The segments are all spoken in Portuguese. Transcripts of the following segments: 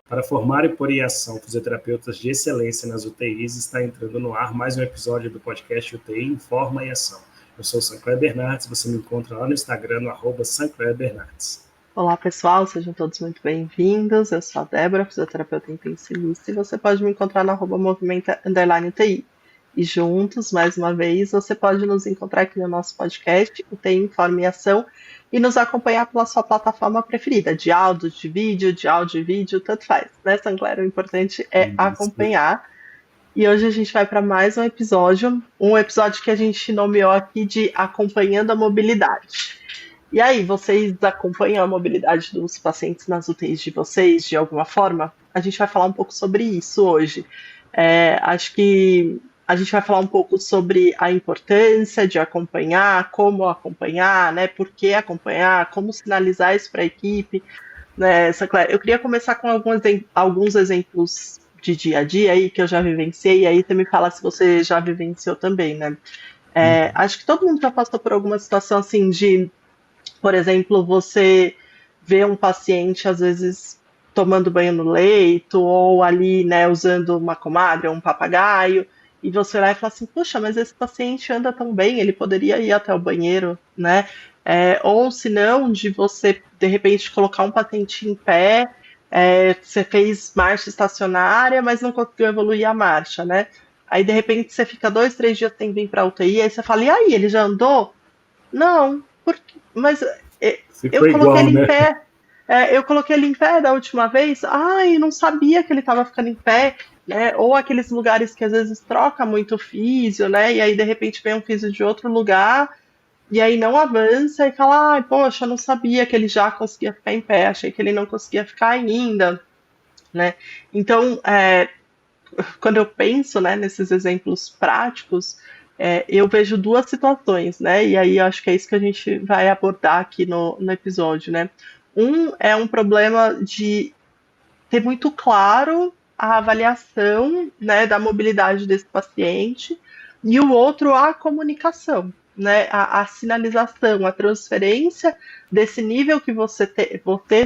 Para formar e pôr em ação fisioterapeutas de excelência nas UTIs, está entrando no ar mais um episódio do podcast UTI Informa e Ação. Eu sou o Sancler Bernardes, você me encontra lá no Instagram, no @SanclerBernardes. Olá, pessoal, sejam todos muito bem-vindos. Eu sou a Débora, fisioterapeuta intensivista, e você pode me encontrar no @movimenta_UTI. E juntos, mais uma vez, você pode nos encontrar aqui no nosso podcast, UTI Informa e Ação, e nos acompanhar pela sua plataforma preferida, de áudio, de vídeo, tanto faz, né, Sancler? O importante é acompanhar. E hoje a gente vai para mais um episódio que a gente nomeou aqui de Acompanhando a Mobilidade. E aí, vocês acompanham a mobilidade dos pacientes nas UTIs de vocês, de alguma forma? A gente vai falar um pouco sobre isso hoje. Acho que a gente vai falar um pouco sobre a importância de acompanhar, né? Por que acompanhar, como sinalizar isso para a equipe, né, Sancler? Eu queria começar com alguns exemplos de dia a dia aí que eu já vivenciei, e aí você me fala se você já vivenciou também, né? Acho que todo mundo já passou por alguma situação assim de, por exemplo, você vê um paciente, às vezes, tomando banho no leito, ou ali, né, usando uma comadre ou um papagaio, e você vai falar assim, puxa, mas esse paciente anda tão bem, ele poderia ir até o banheiro, né? Ou se não, de você, de repente, colocar um paciente em pé, você fez marcha estacionária, mas não conseguiu evoluir a marcha, né? Aí, de repente, você fica 2, 3 dias sem vir para a UTI, aí você fala, e aí, ele já andou? Não, mas eu Ficou coloquei igual, ele em né? pé. Eu coloquei ele em pé da última vez. Ai, não sabia que ele estava ficando em pé, né? Ou aqueles lugares que às vezes troca muito físio, né? E aí de repente vem um físio de outro lugar e aí não avança e fala, ai, poxa, eu não sabia que ele já conseguia ficar em pé, achei que ele não conseguia ficar ainda, né? Então, quando eu penso, né, nesses exemplos práticos, eu vejo duas situações, né? E aí eu acho que é isso que a gente vai abordar aqui no episódio, né? Um é um problema de ter muito claro a avaliação, né, da mobilidade desse paciente, e o outro a comunicação, né, a sinalização, a transferência desse nível que você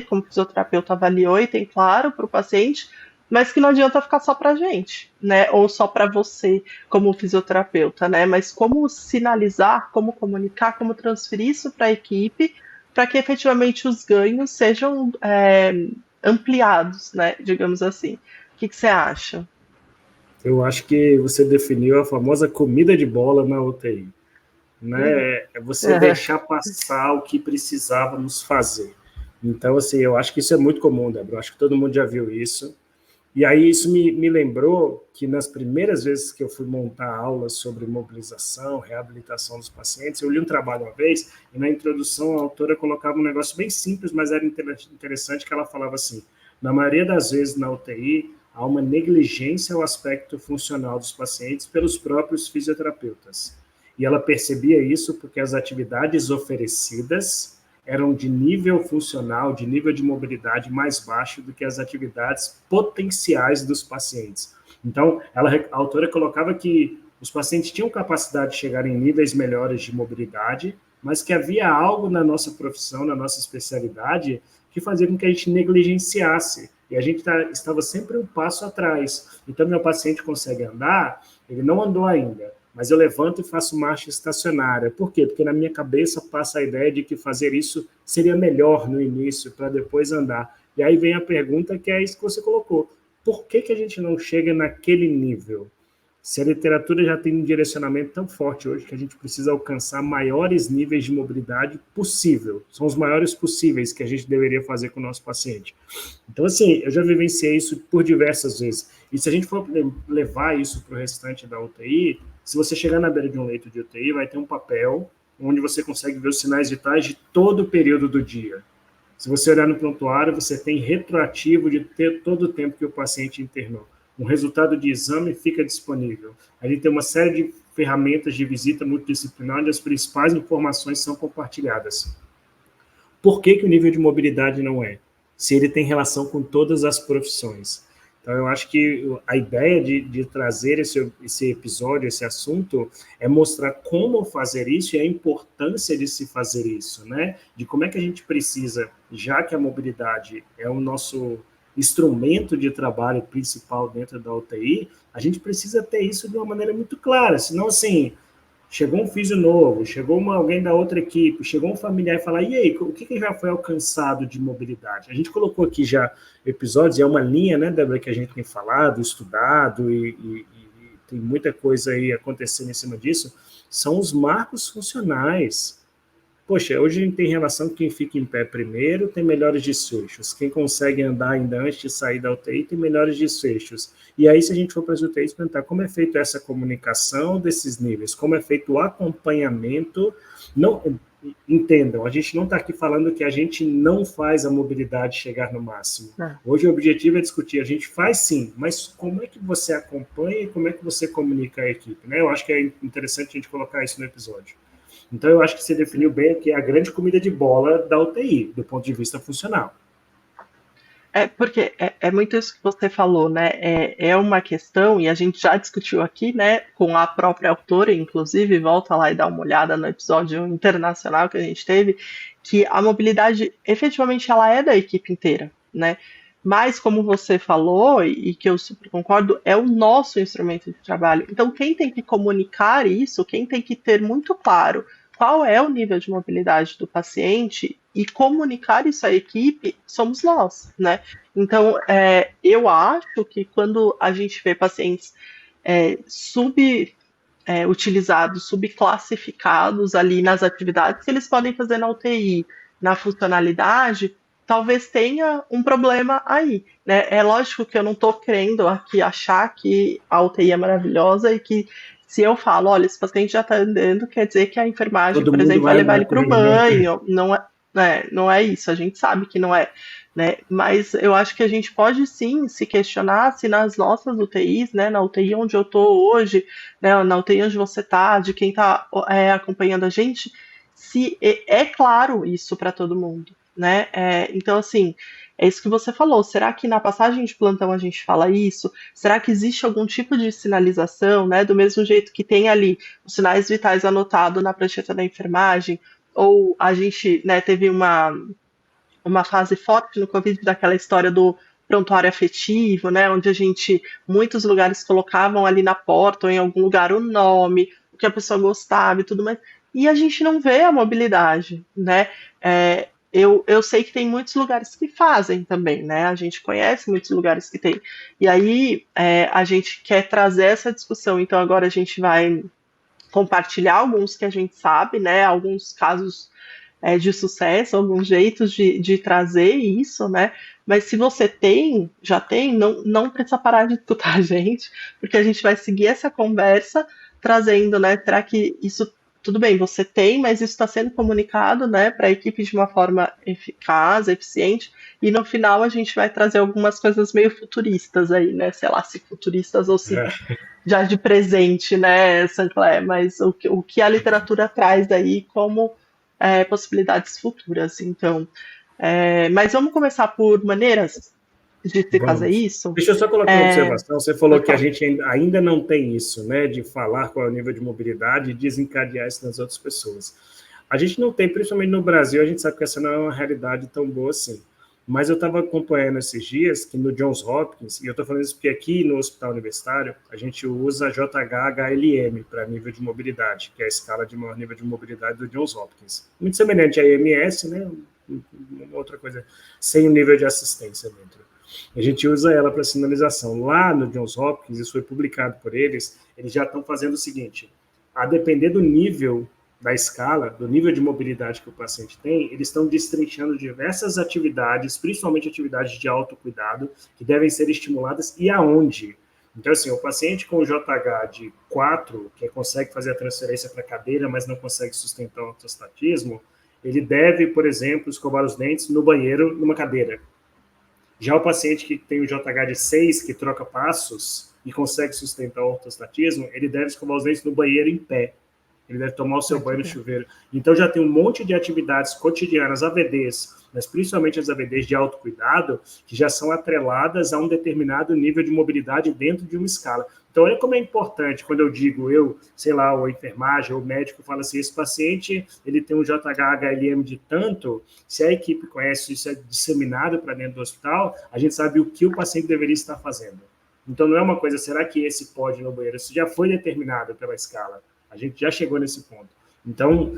como fisioterapeuta avaliou e tem claro para o paciente, mas que não adianta ficar só para a gente, né, ou só para você como fisioterapeuta, né, mas como sinalizar, como comunicar, como transferir isso para a equipe, para que efetivamente os ganhos sejam ampliados, né, digamos assim. O que você acha? Eu acho que você definiu a famosa comida de bola na UTI, né? É você deixar passar o que precisávamos fazer. Então, assim, eu acho que isso é muito comum, Débora. Eu acho que todo mundo já viu isso. E aí isso me lembrou que nas primeiras vezes que eu fui montar aulas sobre mobilização, reabilitação dos pacientes, eu li um trabalho uma vez e na introdução a autora colocava um negócio bem simples, mas era interessante que ela falava assim, na maioria das vezes na UTI há uma negligência ao aspecto funcional dos pacientes pelos próprios fisioterapeutas. E ela percebia isso porque as atividades oferecidas eram de nível funcional, de nível de mobilidade mais baixo do que as atividades potenciais dos pacientes. Então, a autora colocava que os pacientes tinham capacidade de chegar em níveis melhores de mobilidade, mas que havia algo na nossa profissão, na nossa especialidade, que fazia com que a gente negligenciasse. E a gente estava sempre um passo atrás. Então, meu paciente consegue andar, ele não andou ainda, mas eu levanto e faço marcha estacionária. Por quê? Porque na minha cabeça passa a ideia de que fazer isso seria melhor no início, para depois andar. E aí vem a pergunta que é isso que você colocou. Por que a gente não chega naquele nível? Se a literatura já tem um direcionamento tão forte hoje que a gente precisa alcançar maiores níveis de mobilidade possível, são os maiores possíveis que a gente deveria fazer com o nosso paciente. Então, assim, eu já vivenciei isso por diversas vezes. E se a gente for levar isso para o restante da UTI, se você chegar na beira de um leito de UTI, vai ter um papel onde você consegue ver os sinais vitais de todo o período do dia. Se você olhar no prontuário, você tem retroativo de todo o tempo que o paciente internou. Um resultado de exame fica disponível. A gente tem uma série de ferramentas de visita multidisciplinar onde as principais informações são compartilhadas. Por que o nível de mobilidade não é? Se ele tem relação com todas as profissões. Então, eu acho que a ideia de trazer esse episódio, esse assunto, é mostrar como fazer isso e a importância de se fazer isso, né? De como é que a gente precisa, já que a mobilidade é o nosso instrumento de trabalho principal dentro da UTI, a gente precisa ter isso de uma maneira muito clara, senão, assim, chegou um físio novo, chegou alguém da outra equipe, chegou um familiar e falar, e aí, o que já foi alcançado de mobilidade? A gente colocou aqui já episódios, e é uma linha, né, Débora, que a gente tem falado, estudado, e tem muita coisa aí acontecendo em cima disso, são os marcos funcionais. Poxa, hoje a gente tem relação que quem fica em pé primeiro tem melhores desfechos. Quem consegue andar ainda antes de sair da UTI tem melhores desfechos. E aí, se a gente for para as UTIs, perguntar como é feita essa comunicação desses níveis, como é feito o acompanhamento. Não, entendam, a gente não está aqui falando que a gente não faz a mobilidade chegar no máximo. Hoje o objetivo é discutir, a gente faz sim, mas como é que você acompanha e como é que você comunica a equipe, né? Eu acho que é interessante a gente colocar isso no episódio. Então, eu acho que você definiu bem que é a grande comida de bola da UTI, do ponto de vista funcional. Porque é muito isso que você falou, né? É uma questão, e a gente já discutiu aqui, né, com a própria autora, inclusive, volta lá e dá uma olhada no episódio internacional que a gente teve, que a mobilidade, efetivamente, ela é da equipe inteira, né? Mas, como você falou, e que eu super concordo, é o nosso instrumento de trabalho. Então, quem tem que comunicar isso, quem tem que ter muito claro qual é o nível de mobilidade do paciente e comunicar isso à equipe, somos nós, né? Então, eu acho que quando a gente vê pacientes utilizados, subclassificados ali nas atividades que eles podem fazer na UTI, na funcionalidade, talvez tenha um problema aí, né? É lógico que eu não estou querendo aqui achar que a UTI é maravilhosa e que se eu falo, olha, esse paciente já está andando, quer dizer que a enfermagem, Todo por mundo exemplo, vai vai levar dar ele para o corrigimento. banho. Não é isso, a gente sabe que não é. Né? Mas eu acho que a gente pode sim se questionar se nas nossas UTIs, né, na UTI onde eu estou hoje, né, na UTI onde você está, de quem está acompanhando a gente, se é claro isso para todo mundo. Né? Então, assim, é isso que você falou. Será que na passagem de plantão a gente fala isso? Será que existe algum tipo de sinalização, né? Do mesmo jeito que tem ali os sinais vitais anotados na prancheta da enfermagem, ou a gente, né, teve uma fase forte no Covid daquela história do prontuário afetivo, né, onde muitos lugares colocavam ali na porta ou em algum lugar o nome, o que a pessoa gostava e tudo mais, e a gente não vê a mobilidade, né, eu sei que tem muitos lugares que fazem também, né, a gente conhece muitos lugares que tem, e aí a gente quer trazer essa discussão, então agora a gente vai compartilhar alguns que a gente sabe, né, alguns casos de sucesso, alguns jeitos de trazer isso, né? Mas se você já tem, não precisa parar de escutar a gente, porque a gente vai seguir essa conversa trazendo, né? Será que isso tudo bem, você tem, mas isso está sendo comunicado, né, para a equipe de uma forma eficaz, eficiente, e no final a gente vai trazer algumas coisas meio futuristas aí, né? Sei lá, se futuristas ou se já de presente, né, Sancler? Mas o que a literatura traz aí como possibilidades futuras. Então, mas vamos começar por maneiras de se fazer Vamos. isso? Deixa eu só colocar uma observação. Você falou que a Falar. gente ainda não tem isso, né, de falar qual é o nível de mobilidade e desencadear isso nas outras pessoas. A gente não tem, principalmente no Brasil, a gente sabe que essa não é uma realidade tão boa assim. Mas eu estava acompanhando esses dias que no Johns Hopkins, e eu estou falando isso porque aqui no Hospital Universitário, a gente usa JHLM para nível de mobilidade, que é a escala de maior nível de mobilidade do Johns Hopkins. Muito semelhante à EMS, né? Outra coisa, sem o nível de assistência dentro. A gente usa ela para sinalização. Lá no Johns Hopkins, isso foi publicado por eles já estão fazendo o seguinte, a depender do nível da escala, do nível de mobilidade que o paciente tem, eles estão destrinchando diversas atividades, principalmente atividades de autocuidado, que devem ser estimuladas e aonde. Então, assim, o paciente com JH de 4, que consegue fazer a transferência para a cadeira, mas não consegue sustentar o ortostatismo, ele deve, por exemplo, escovar os dentes no banheiro, numa cadeira. Já o paciente que tem o JH de 6, que troca passos e consegue sustentar o ortostatismo, ele deve escovar os dentes no banheiro em pé. ele deve tomar o seu banho no chuveiro. Então já tem um monte de atividades cotidianas, AVDs, mas principalmente as AVDs de autocuidado, que já são atreladas a um determinado nível de mobilidade dentro de uma escala. Então, olha como é importante quando eu digo, sei lá, ou enfermagem, ou médico, fala assim, esse paciente, ele tem um JHLM de tanto, se a equipe conhece isso, é disseminado para dentro do hospital, a gente sabe o que o paciente deveria estar fazendo. Então, não é uma coisa, será que esse pode ir no banheiro? Isso já foi determinado pela escala. A gente já chegou nesse ponto. Então,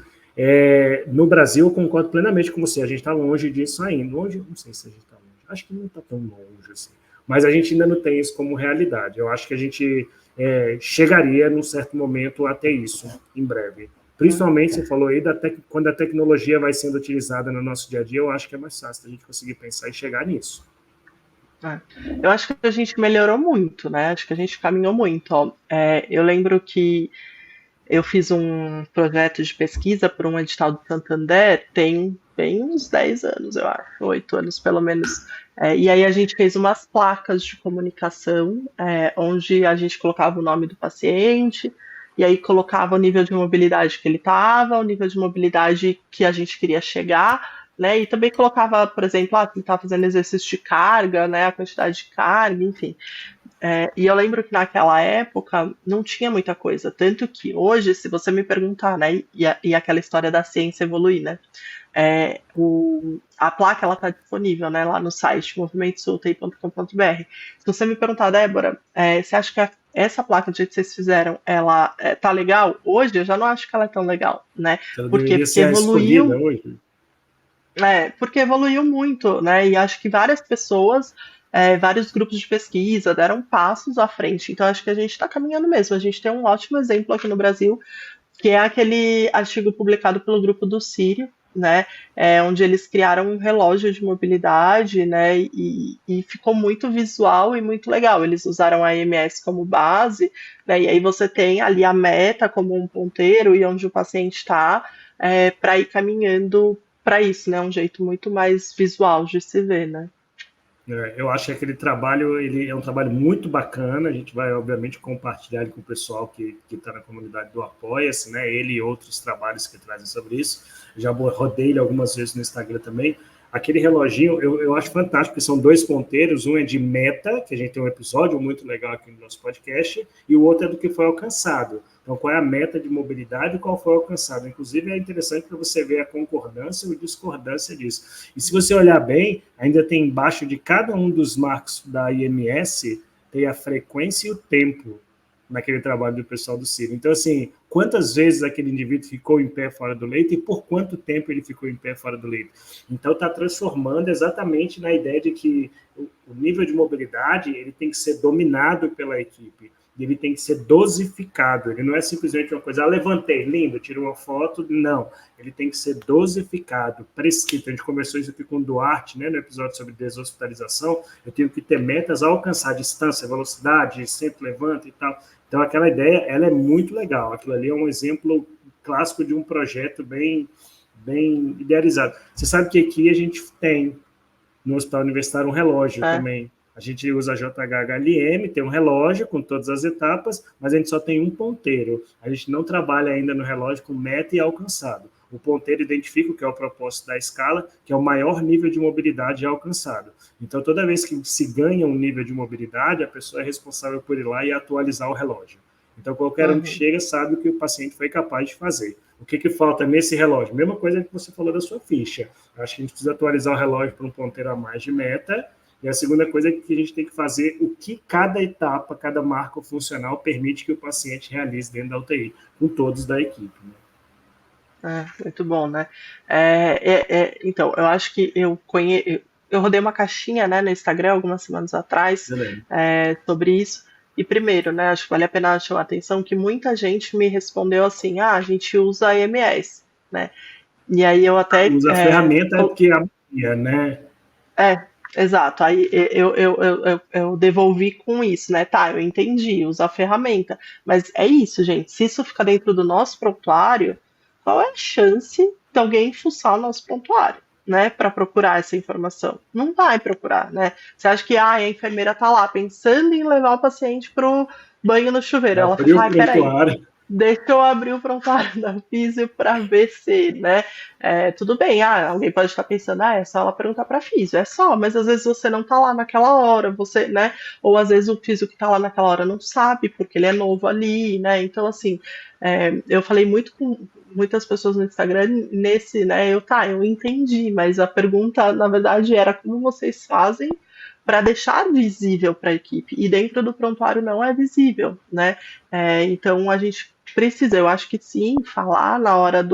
no Brasil, eu concordo plenamente com você, a gente está longe disso ainda. Longe, não sei se a gente está longe, acho que não está tão longe assim. Mas a gente ainda não tem isso como realidade. Eu acho que a gente chegaria, num certo momento, até isso, em breve. Principalmente, você falou aí, quando a tecnologia vai sendo utilizada no nosso dia a dia, eu acho que é mais fácil a gente conseguir pensar e chegar nisso. Eu acho que a gente melhorou muito, né? Acho que a gente caminhou muito. Ó. Eu lembro que eu fiz um projeto de pesquisa para um edital do Santander, tem bem uns 10 anos, eu acho, 8 anos pelo menos. E aí a gente fez umas placas de comunicação, onde a gente colocava o nome do paciente, e aí colocava o nível de mobilidade que ele estava, o nível de mobilidade que a gente queria chegar, né? E também colocava, por exemplo, se ele estava fazendo exercício de carga, né? A quantidade de carga, enfim. E eu lembro que naquela época não tinha muita coisa, tanto que hoje, se você me perguntar, né, e aquela história da ciência evoluir, né, a placa ela está disponível, né, lá no site movimentosultei.com.br. Se você me perguntar, Débora, você acha que essa placa do jeito que vocês fizeram, ela tá legal? Hoje eu já não acho que ela é tão legal, né? Ela Por quê? deveria Porque ser evoluiu. hoje. Porque evoluiu muito, né? E acho que várias pessoas, vários grupos de pesquisa deram passos à frente. Então acho que a gente está caminhando mesmo. A gente tem um ótimo exemplo aqui no Brasil, que é aquele artigo publicado pelo grupo do Sírio, né? Onde eles criaram um relógio de mobilidade, né? E ficou muito visual e muito legal. Eles usaram a EMS como base, né? E aí você tem ali a meta como um ponteiro e onde o paciente está, para ir caminhando para isso, né? Um jeito muito mais visual de se ver, né? Eu acho que aquele trabalho ele é um trabalho muito bacana. A gente vai, obviamente, compartilhar ele com o pessoal que está na comunidade do Apoia-se, né? Ele e outros trabalhos que trazem sobre isso. Já rodei ele algumas vezes no Instagram também. Aquele reloginho eu acho fantástico, porque são 2 ponteiros, um é de meta, que a gente tem um episódio muito legal aqui no nosso podcast, e o outro é do que foi alcançado. Então, qual é a meta de mobilidade e qual foi alcançado. Inclusive, é interessante para você ver a concordância ou discordância disso. E se você olhar bem, ainda tem embaixo de cada um dos marcos da IMS, tem a frequência e o tempo naquele trabalho do pessoal do Sírio. Então, assim, quantas vezes aquele indivíduo ficou em pé fora do leito e por quanto tempo ele ficou em pé fora do leito. Então, está transformando exatamente na ideia de que o nível de mobilidade ele tem que ser dominado pela equipe. Ele tem que ser dosificado, ele não é simplesmente uma coisa, levantei, lindo, tirei uma foto, não. Ele tem que ser dosificado, prescrito. A gente conversou isso aqui com o Duarte, né, no episódio sobre deshospitalização. Eu tenho que ter metas a alcançar, distância, velocidade, sempre levanta e tal. Então, aquela ideia, ela é muito legal. Aquilo ali é um exemplo clássico de um projeto bem idealizado. Você sabe que aqui a gente tem, no Hospital Universitário, um relógio também. A gente usa a JHLM, tem um relógio com todas as etapas, mas a gente só tem um ponteiro. A gente não trabalha ainda no relógio com meta e alcançado. O ponteiro identifica o que é o propósito da escala, que é o maior nível de mobilidade alcançado. Então, toda vez que se ganha um nível de mobilidade, a pessoa é responsável por ir lá e atualizar o relógio. Então, qualquer um que chega sabe o que o paciente foi capaz de fazer. O que falta nesse relógio? Mesma coisa que você falou da sua ficha. Acho que a gente precisa atualizar o relógio para um ponteiro a mais de meta. E a segunda coisa é que a gente tem que fazer o que cada etapa, cada marco funcional permite que o paciente realize dentro da UTI, com todos da equipe. Né? Muito bom, né? Então, eu acho que eu rodei uma caixinha, né, no Instagram algumas semanas atrás sobre isso. E primeiro, né, acho que vale a pena chamar a atenção que muita gente me respondeu assim, a gente usa a EMS, né? E aí eu até... Usa a ferramenta que é, né? Exato, aí eu devolvi com isso, né? Tá, eu entendi, usa a ferramenta. Mas é isso, gente. Se isso fica dentro do nosso prontuário, qual é a chance de alguém fuçar o nosso prontuário, né? Para procurar essa informação? Não vai procurar, né? Você acha que a enfermeira tá lá pensando em levar o paciente pro banho no chuveiro. Ela fala, peraí. deixa eu abrir o prontuário da Físio para ver se, né? Tudo bem, alguém pode estar pensando, é só ela perguntar para a Físio, é só, mas às vezes você não está lá naquela hora, você, né? Ou às vezes o Físio que está lá naquela hora não sabe, porque ele é novo ali, né? Então, assim, eu falei muito com muitas pessoas no Instagram nesse, né? Eu entendi, mas a pergunta, na verdade, era como vocês fazem para deixar visível para a equipe, e dentro do prontuário não é visível, né? Então a gente precisa, eu acho que sim, falar na hora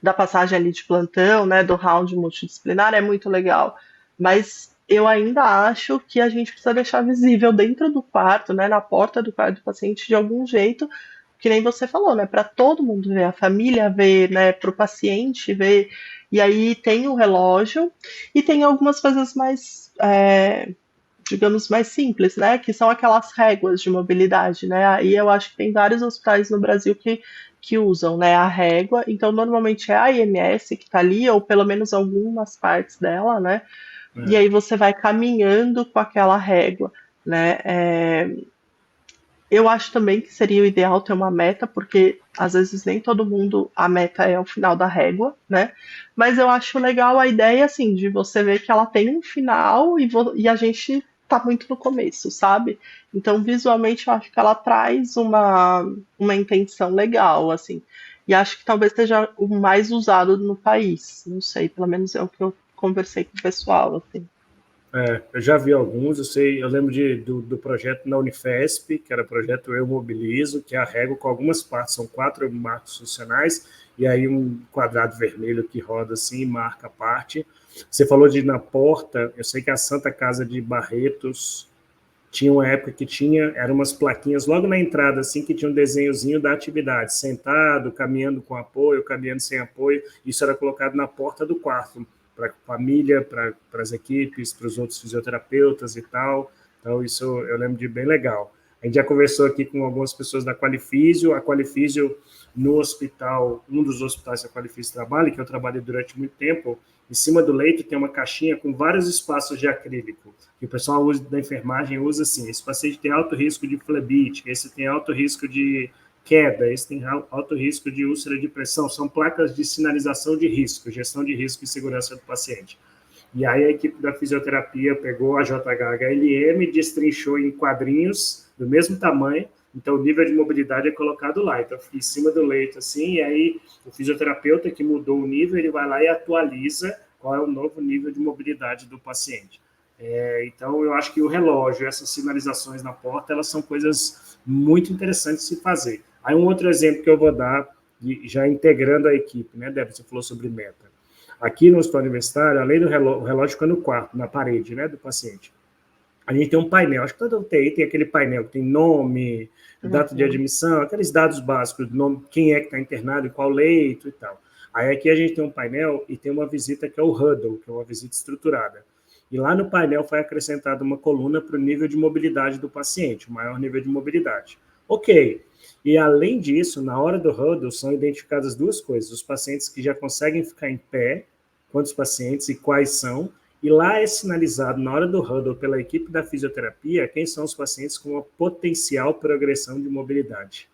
da passagem ali de plantão, né, do round multidisciplinar é muito legal, mas eu ainda acho que a gente precisa deixar visível dentro do quarto, né, na porta do quarto do paciente de algum jeito, que nem você falou, né, para todo mundo ver, a família ver, né, para o paciente ver, e aí tem o relógio e tem algumas coisas mais digamos, mais simples, né? Que são aquelas réguas de mobilidade, né? Aí eu acho que tem vários hospitais no Brasil que usam, né, a régua. Então, normalmente é a IMS que está ali, ou pelo menos algumas partes dela, né? E É, aí você vai caminhando com aquela régua, né? Eu acho também que seria o ideal ter uma meta, porque às vezes nem todo mundo a meta é o final da régua, né? Mas eu acho legal a ideia assim de você ver que ela tem um final e a gente tá muito no começo, sabe? Então visualmente eu acho que ela traz uma intenção legal, assim. E acho que talvez seja o mais usado no país. Não sei, pelo menos é o que eu conversei com o pessoal, assim. eu já vi alguns, eu lembro do projeto na Unifesp, que era o projeto Eu Mobilizo, que é a régua com algumas partes, são 4 marcos funcionais, e aí um quadrado vermelho que roda assim e marca a parte. Você falou de ir na porta, eu sei que a Santa Casa de Barretos tinha uma época que eram umas plaquinhas logo na entrada, assim, que tinha um desenhozinho da atividade, sentado, caminhando com apoio, caminhando sem apoio, isso era colocado na porta do quarto, para a família, para as equipes, para os outros fisioterapeutas e tal, então isso eu lembro de bem legal. A gente já conversou aqui com algumas pessoas da Qualifísio, a Qualifísio no hospital, um dos hospitais que a Qualifísio trabalha, que eu trabalhei durante muito tempo, em cima do leito tem uma caixinha com vários espaços de acrílico, que o pessoal da enfermagem usa assim, esse paciente tem alto risco de flebite, esse tem alto risco de queda, esse tem alto risco de úlcera de pressão, são placas de sinalização de risco, gestão de risco e segurança do paciente. E aí a equipe da fisioterapia pegou a JHLM, destrinchou em quadrinhos do mesmo tamanho, então o nível de mobilidade é colocado lá. Então fica em cima do leito assim, e aí o fisioterapeuta que mudou o nível, ele vai lá e atualiza qual é o novo nível de mobilidade do paciente. Então eu acho que o relógio, essas sinalizações na porta, elas são coisas muito interessantes de se fazer. Aí um outro exemplo que eu vou dar, já integrando a equipe, né, Débora, você falou sobre meta. Aqui no hospital universitário, além do relógio, o relógio fica no quarto, na parede, né, do paciente. A gente tem um painel, acho que toda UTI tem aquele painel que tem nome, data de Uhum. admissão, aqueles dados básicos, nome, quem é que está internado, em qual leito e tal. Aí aqui a gente tem um painel e tem uma visita que é o huddle, que é uma visita estruturada. E lá no painel foi acrescentada uma coluna para o nível de mobilidade do paciente, o maior nível de mobilidade. Ok. E além disso, na hora do huddle são identificadas duas coisas: os pacientes que já conseguem ficar em pé, quantos pacientes e quais são, e lá é sinalizado na hora do huddle pela equipe da fisioterapia quem são os pacientes com uma potencial progressão de mobilidade.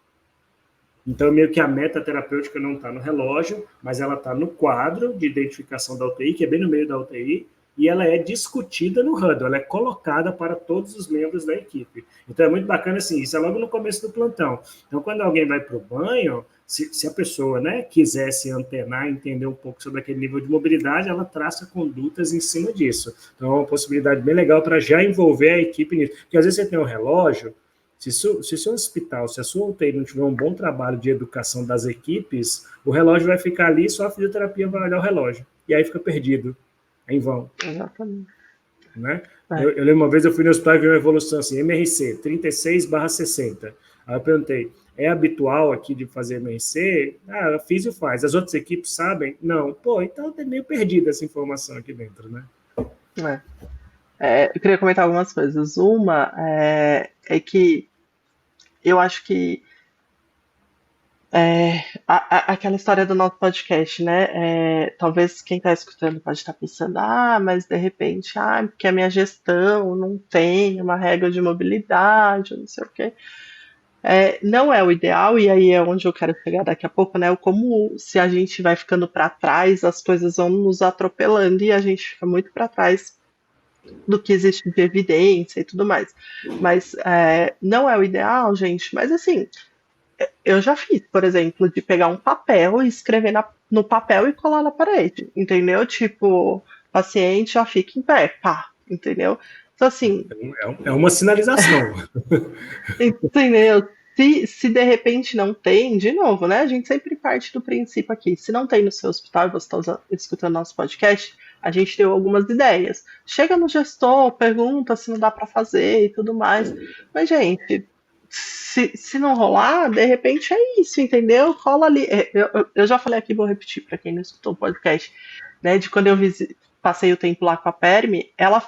Então, meio que a meta terapêutica não está no relógio, mas ela está no quadro de identificação da UTI, que é bem no meio da UTI, e ela é discutida no huddle, ela é colocada para todos os membros da equipe. Então, é muito bacana assim, isso é logo no começo do plantão. Então, quando alguém vai para o banho, se a pessoa, né, quiser se antenar, entender um pouco sobre aquele nível de mobilidade, ela traça condutas em cima disso. Então, é uma possibilidade bem legal para já envolver a equipe nisso. Porque às vezes você tem um relógio, se o seu hospital, se a sua UTI não tiver um bom trabalho de educação das equipes, o relógio vai ficar ali e só a fisioterapia vai olhar o relógio. E aí fica perdido, em vão. Exatamente. Né? É. Eu lembro uma vez eu fui no hospital e vi uma evolução assim, MRC 36/60. Aí eu perguntei, é habitual aqui de fazer MRC? Ah, a Físio faz. As outras equipes sabem? Não. Pô, então é meio perdida essa informação aqui dentro, né? É. Eu queria comentar algumas coisas. Uma é que eu acho que aquela história do nosso podcast, né? Talvez quem está escutando pode estar pensando, mas de repente, porque a minha gestão não tem uma regra de mobilidade, não sei o quê. Não é o ideal, e aí é onde eu quero chegar daqui a pouco, né? Como se a gente vai ficando para trás, as coisas vão nos atropelando e a gente fica muito para trás do que existe de evidência e tudo mais. Mas não é o ideal, gente. Mas assim, eu já fiz, por exemplo, de pegar um papel e escrever no papel e colar na parede, entendeu? Tipo, paciente já fica em pé, pá, entendeu? Então, assim, É uma sinalização. entendeu? Se de repente não tem, de novo, né? A gente sempre parte do princípio aqui. Se não tem no seu hospital e você está escutando nosso podcast, a gente deu algumas ideias. Chega no gestor, pergunta se não dá para fazer e tudo mais. Mas, gente, se não rolar, de repente é isso, entendeu? Cola ali. Eu já falei aqui, vou repetir para quem não escutou o podcast, né? De quando eu passei o tempo lá com a Perme, ela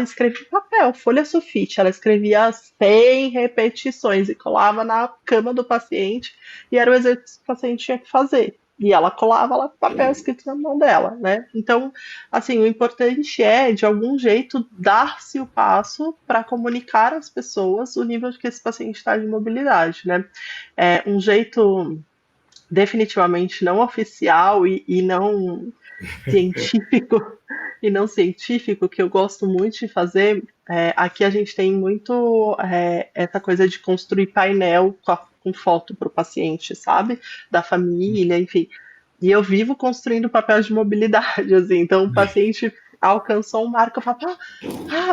escrevia em papel, folha sulfite, ela escrevia 100 repetições e colava na cama do paciente, e era o exercício que o paciente tinha que fazer. E ela colava lá com o papel escrito na mão dela, né? Então, assim, o importante é, de algum jeito, dar-se o passo para comunicar às pessoas o nível que esse paciente está de mobilidade, né? Um jeito definitivamente não oficial e não científico que eu gosto muito de fazer. Aqui a gente tem muito essa coisa de construir painel com foto para o paciente, sabe? Da família, enfim. E eu vivo construindo papel de mobilidade, assim. Então o paciente alcançou um marco, eu falo,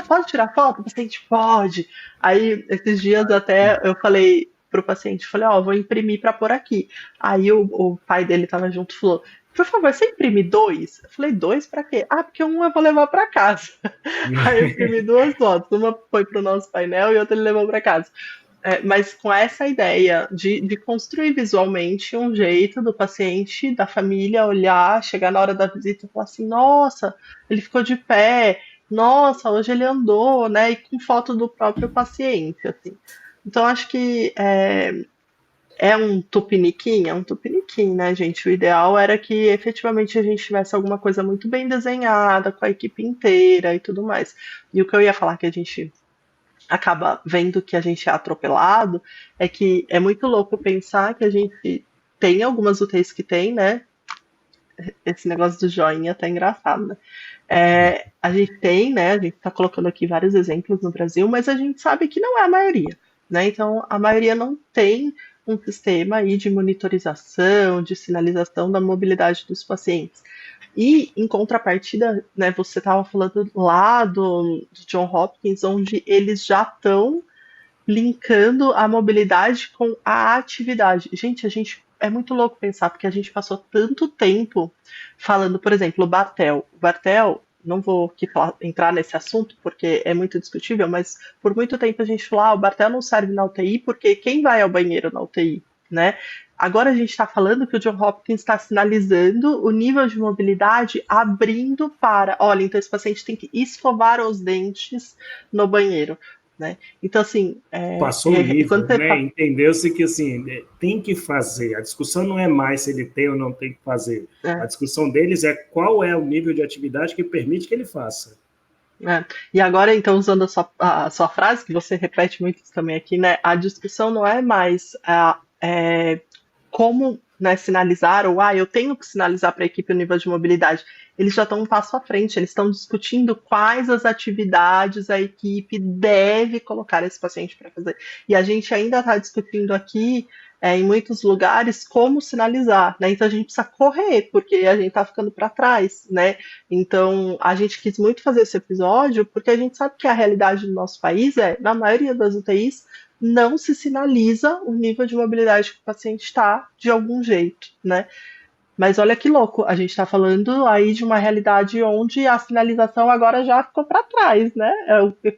pode tirar foto? O paciente pode. Aí, esses dias até eu falei pro paciente, falei, vou imprimir para pôr aqui. Aí o pai dele tava junto e falou, por favor, você imprime 2? Eu falei, 2 para quê? Porque um eu vou levar para casa. Aí eu imprimi 2 fotos, uma foi pro nosso painel e outra ele levou para casa. Mas com essa ideia de construir visualmente um jeito do paciente, da família olhar, chegar na hora da visita e falar assim, nossa, ele ficou de pé, nossa, hoje ele andou, né? E com foto do próprio paciente, assim. Então acho que é um tupiniquim, né, gente? O ideal era que efetivamente a gente tivesse alguma coisa muito bem desenhada, com a equipe inteira e tudo mais. E o que eu ia falar que a gente acaba vendo que a gente é atropelado é que é muito louco pensar que a gente tem algumas UTIs que tem, né? Esse negócio do joinha tá engraçado, né? A gente tem, né? A gente está colocando aqui vários exemplos no Brasil, mas a gente sabe que não é a maioria, né? Então, a maioria não tem um sistema aí de monitorização, de sinalização da mobilidade dos pacientes. E, em contrapartida, né, você estava falando lá do John Hopkins, onde eles já estão linkando a mobilidade com a atividade. Gente, a gente é muito louco pensar, porque a gente passou tanto tempo falando, por exemplo, o Bartel. O Bartel, não vou aqui entrar nesse assunto, porque é muito discutível, mas por muito tempo a gente falou, o Bartel não serve na UTI, porque quem vai ao banheiro na UTI, né? Agora a gente está falando que o John Hopkins está sinalizando o nível de mobilidade abrindo para, olha, então esse paciente tem que escovar os dentes no banheiro, né? Então, assim, Passou o quando livro, você né? tá. Entendeu-se que assim tem que fazer. A discussão não é mais se ele tem ou não tem que fazer. A É, discussão deles é qual é o nível de atividade que permite que ele faça. E agora, então, usando a sua frase, que você repete muito também aqui, né? A discussão não é mais como, né, sinalizar, ou eu tenho que sinalizar para a equipe o nível de mobilidade. Eles já estão um passo à frente, eles estão discutindo quais as atividades a equipe deve colocar esse paciente para fazer. E a gente ainda está discutindo aqui, em muitos lugares, como sinalizar, né? Então a gente precisa correr, porque a gente está ficando para trás, né? Então a gente quis muito fazer esse episódio, porque a gente sabe que a realidade do nosso país na maioria das UTIs, não se sinaliza o nível de mobilidade que o paciente está de algum jeito, né? Mas olha que louco, a gente está falando aí de uma realidade onde a sinalização agora já ficou para trás, né?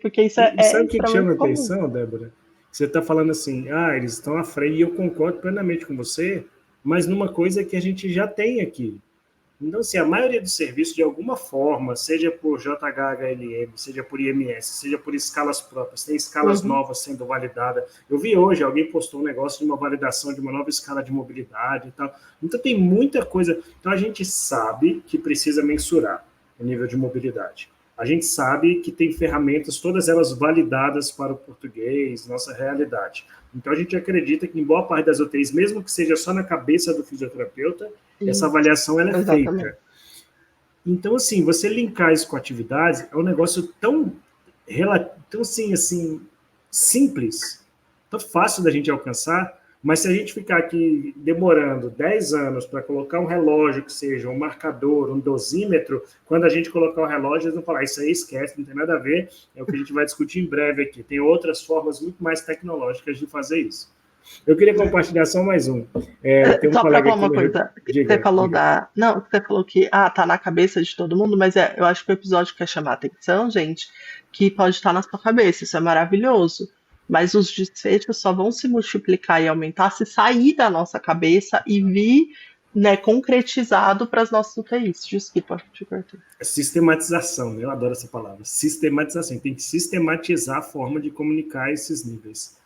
Porque isso E é sabe o que chama extremamente a comum. atenção, Débora? Você está falando assim, eles estão à frente, e eu concordo plenamente com você, mas numa coisa que a gente já tem aqui. Então, assim, a maioria dos serviços, de alguma forma, seja por JHHLM, seja por IMS, seja por escalas próprias, tem escalas Uhum. novas sendo validadas. Eu vi hoje, alguém postou um negócio de uma validação de uma nova escala de mobilidade e tal. Então, tem muita coisa. Então, a gente sabe que precisa mensurar o nível de mobilidade. a gente sabe que tem ferramentas, todas elas validadas para o português, nossa realidade. Então, a gente acredita que em boa parte das UTIs, mesmo que seja só na cabeça do fisioterapeuta, essa avaliação ela é Exatamente. feita. Então, assim, você linkar isso com atividades é um negócio tão, tão assim, simples, tão fácil da gente alcançar, mas se a gente ficar aqui demorando 10 anos para colocar um relógio que seja um marcador, um dosímetro, quando a gente colocar o relógio, eles vão falar, isso aí esquece, não tem nada a ver, é o que a gente vai discutir em breve aqui. Tem outras formas muito mais tecnológicas de fazer isso. Eu queria compartilhar só mais um. Tem um Só para colega falar aqui uma no Rio... coisa, você Diga, falou diga. da. Não, você falou que tá na cabeça de todo mundo, mas eu acho que o episódio quer chamar a atenção, gente, que pode estar na sua cabeça, isso é maravilhoso. Mas os desfechos só vão se multiplicar e aumentar se sair da nossa cabeça e vir, né, concretizado para as nossas UTIs. Desculpa, te cortei. Sistematização, né? Eu adoro essa palavra. Sistematização. Tem que sistematizar a forma de comunicar esses níveis.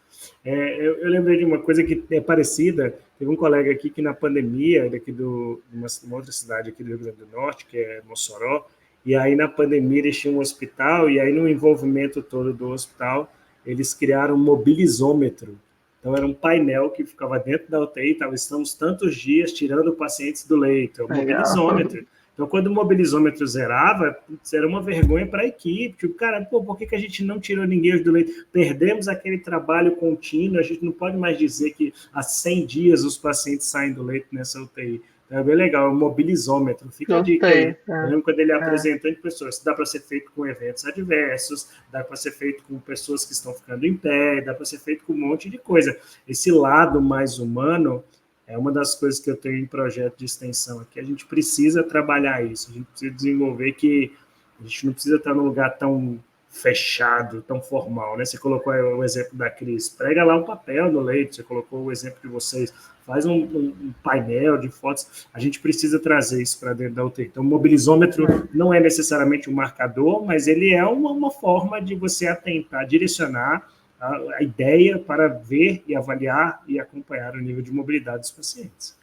Eu lembrei de uma coisa que é parecida. Teve um colega aqui que na pandemia, daqui de uma outra cidade aqui do Rio Grande do Norte, que é Mossoró, e aí na pandemia eles tinham um hospital, e aí no envolvimento todo do hospital, eles criaram um mobilizômetro. Então era um painel que ficava dentro da UTI, estamos tantos dias tirando pacientes do leito, é um Legal. mobilizômetro. Então, quando o mobilizômetro zerava, era uma vergonha para a equipe. Tipo, cara, por que a gente não tirou ninguém do leito? Perdemos aquele trabalho contínuo, a gente não pode mais dizer que há 100 dias os pacientes saem do leito nessa UTI. Então, é bem legal, o mobilizômetro. Fica a dica Gostei. aí. Eu lembro quando ele apresentou em pessoas. Dá para ser feito com eventos adversos, dá para ser feito com pessoas que estão ficando em pé, dá para ser feito com um monte de coisa. Esse lado mais humano é uma das coisas que eu tenho em projeto de extensão aqui. A gente precisa trabalhar isso, a gente precisa desenvolver que a gente não precisa estar num lugar tão fechado, tão formal, né? Você colocou o exemplo da Cris, prega lá um papel no leito, você colocou o exemplo de vocês, faz um painel de fotos, a gente precisa trazer isso para dentro da UTI. Então, o mobilizômetro não é necessariamente um marcador, mas ele é uma forma de você atentar, direcionar a ideia para ver e avaliar e acompanhar o nível de mobilidade dos pacientes.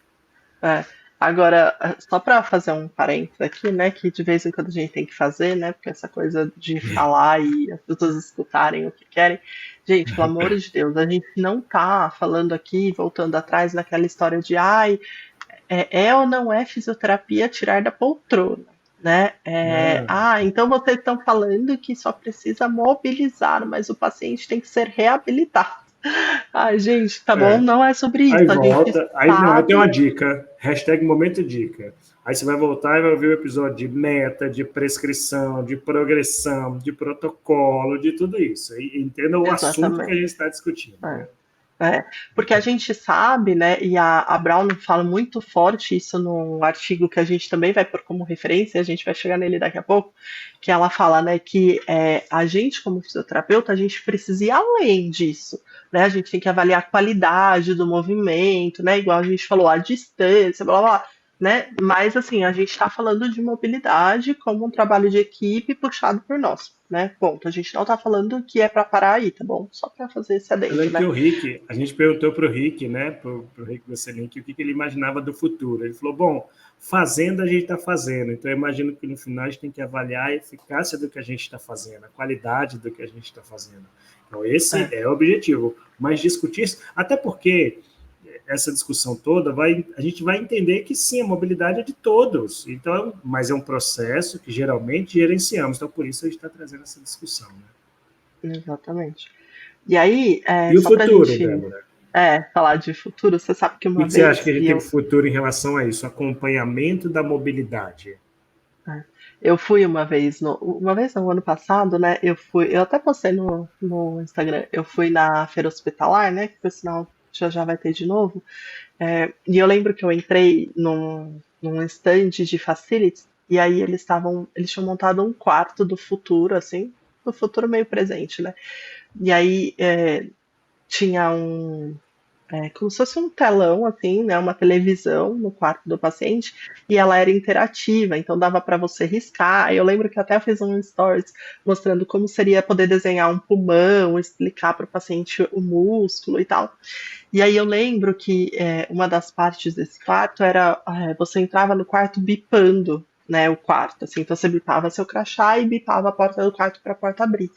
É. Agora, só para fazer um parênteses aqui, né, que de vez em quando a gente tem que fazer, né, porque essa coisa de falar e as pessoas escutarem o que querem. Gente, pelo amor de Deus, a gente não tá falando aqui, voltando atrás naquela história de, ai, ou não é fisioterapia tirar da poltrona, né? Então vocês estão falando que só precisa mobilizar, mas o paciente tem que ser reabilitado. Ai, gente, tá bom? Não é sobre Aí isso. A gente volta, aí não, eu tenho uma sabe. dica, hashtag momento dica. Aí você vai voltar e vai ouvir o episódio de meta, de prescrição, de progressão, de protocolo, de tudo isso. E entenda o assunto que a Exatamente. gente está discutindo. Né? Porque a gente sabe, né, e a Brown fala muito forte isso num artigo que a gente também vai pôr como referência, a gente vai chegar nele daqui a pouco, que ela fala, né, que a gente como fisioterapeuta, a gente precisa ir além disso, né, a gente tem que avaliar a qualidade do movimento, né, igual a gente falou, a distância, blá blá blá, né, mas assim, a gente está falando de mobilidade como um trabalho de equipe puxado por nós, né, ponto, a gente não está falando que é para parar aí, tá bom? Só para fazer esse Eu adendo, lembro que né. o Rick, a gente perguntou para o Rick, né, para o Rick Vesselink, o que ele imaginava do futuro. Ele falou, bom, fazendo a gente está fazendo, então eu imagino que no final a gente tem que avaliar a eficácia do que a gente está fazendo, a qualidade do que a gente está fazendo. Então esse É. é o objetivo, mas discutir isso, até porque essa discussão toda, a gente vai entender que sim, a mobilidade é de todos, então, mas é um processo que geralmente gerenciamos, então por isso a gente está trazendo essa discussão. Né? Exatamente. E aí, E o só pra futuro, gente Débora? falar de futuro, você sabe que O uma que você acha que vez, a gente tem de futuro em relação a isso? Acompanhamento da mobilidade. é, eu fui uma vez, uma vez no ano passado, né? Eu até postei no Instagram, eu fui na feira hospitalar, né? Que por sinal já vai ter de novo. E eu lembro que eu entrei num stand de facilities, e aí eles tinham montado um quarto do futuro, assim, do futuro meio presente, né? E aí tinha como se fosse um telão, assim, né, uma televisão no quarto do paciente, e ela era interativa, então dava para você riscar. Eu lembro que até eu fiz um stories mostrando como seria poder desenhar um pulmão, explicar para o paciente o músculo e tal. E aí eu lembro que uma das partes desse quarto era você entrava no quarto bipando. né, o quarto, assim, então você bipava seu crachá e bipava a porta do quarto para a porta abrir.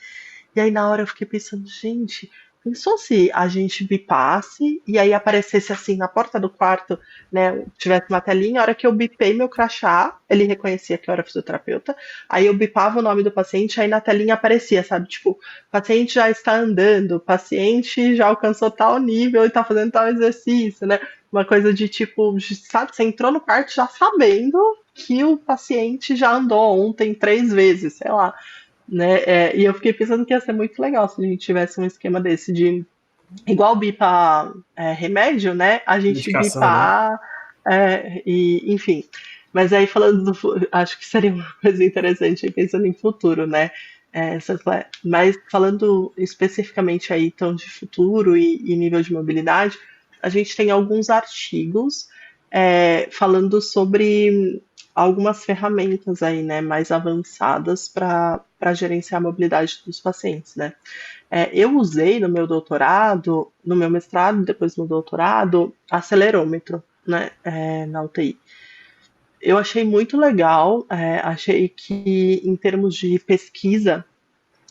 E aí na hora eu fiquei pensando, gente, pensou se a gente bipasse e aí aparecesse assim na porta do quarto, né, tivesse uma telinha, a hora que eu bipei meu crachá, ele reconhecia que eu era fisioterapeuta, aí eu bipava o nome do paciente, aí na telinha aparecia, sabe, tipo, paciente já está andando, paciente já alcançou tal nível e está fazendo tal exercício, né, uma coisa de tipo, sabe, você entrou no quarto já sabendo que o paciente já andou ontem 3 vezes, sei lá, né? E eu fiquei pensando que ia ser muito legal se a gente tivesse um esquema desse de igual bipa remédio, né? A gente Medicação, né? bipar e enfim. Mas aí falando acho que seria uma coisa interessante aí pensando em futuro, né? Mas falando especificamente aí então de futuro e nível de mobilidade, a gente tem alguns artigos falando sobre algumas ferramentas aí, né, mais avançadas para gerenciar a mobilidade dos pacientes, né? Eu usei no meu doutorado, no meu mestrado, depois no doutorado, acelerômetro, né, na UTI. Eu achei muito legal, achei que em termos de pesquisa